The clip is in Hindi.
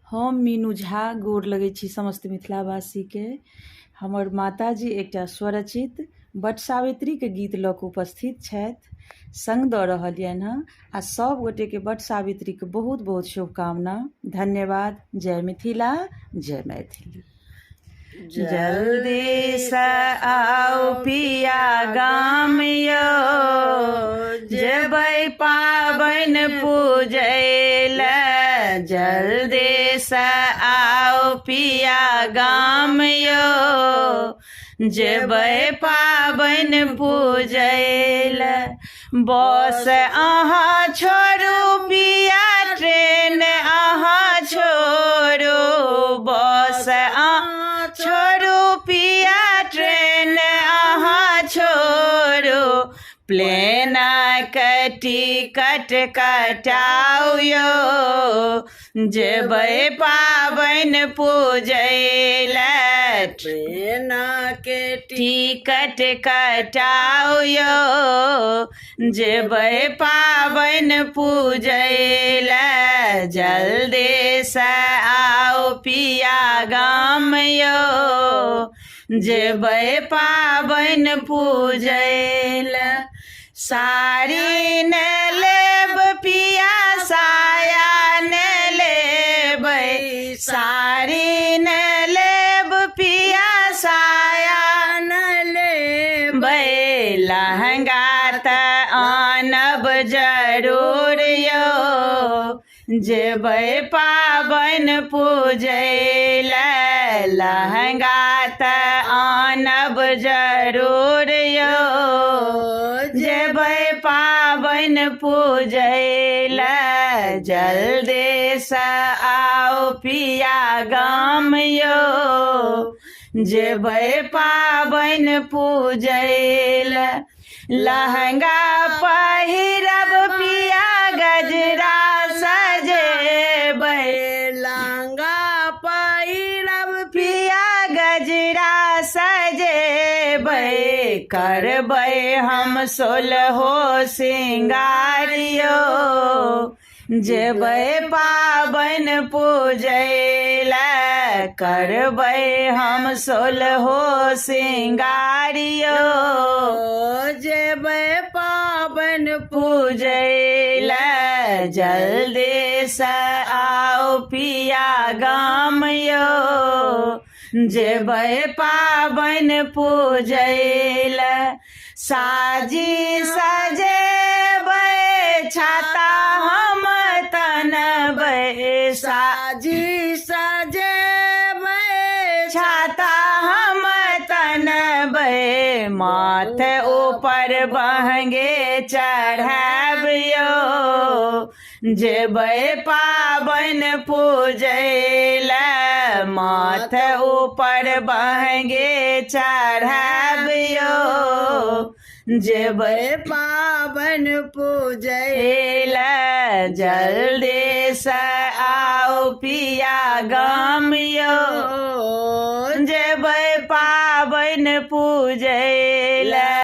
हम मीनू झा गोर लगै छी समस्त मिथिलावासी के। हमर माताजी एकटा स्वरचित बट सावित्री के गीत लऽ कऽ उपस्थित छथि, संग दऽ रहल यनि हँ आ सब गोटे के बट सावित्री के बहुत बहुत शुभकामना। धन्यवाद। जय मिथिला, जय मैथिली। जल्दी से आओ पिया गाम यो, जेबै पाबनि पूजैले। जल्दी से आओ पिया गाम यो, जेबै पाबनि पूजैले। बस अहाँ छोड़ू पिया, ट्रेन अहाँ छोड़ू। बस अहाँ छोड़ू पिया, ट्रेन अहाँ छोड़ू। प्लेन के टिकट कटाऊ यो, जेबै पाबनि पूजैले। ट्रेन के टिकट कटाऊ यो, जेबै पाबनि पूजैले। जल्दी से आओ पिया गाम यो, जेबै पाबनि पूजैले। साड़ी न लेब पिया, साया न लेबै। साड़ी न लेब पिया, साया न लेबै। लहंगा तऽ आनब जरूर यो, जेबै पाबनि पूजैले। लहंगा तऽ आनब जरूर यो, जेबै पाबनि पूजैले। जल्दी से आओ पिया गाम यो, जेबै पाबनि पूजैले। लहंगा पहिरब पिया, गजरा सजेबै। लहंगा पहिरब पिया, गजरा सजेबै। करबै हम सोलहो सिंगार यो, जेबै पाबनि पूजैले। करबै हम सोलहो सिंगार यो, जेबै पाबनि पूजैले। जल्दी से आओ पिया गाम यो, जेबै पाबनि पूजैले। साजी सजेबै, छाता हम तनबै। साजी सजेबै, छाता हम तनबै। माथ ऊपर बहंगे चढ़ाब यो, जेबै पाबनि पूजैले। माथ ऊपर बहंगे चढ़ाब यो, जेबै पाबनि पूजैले। जल्दी से आओ पिया गाम यो, जेबै पाबनि पूजैले।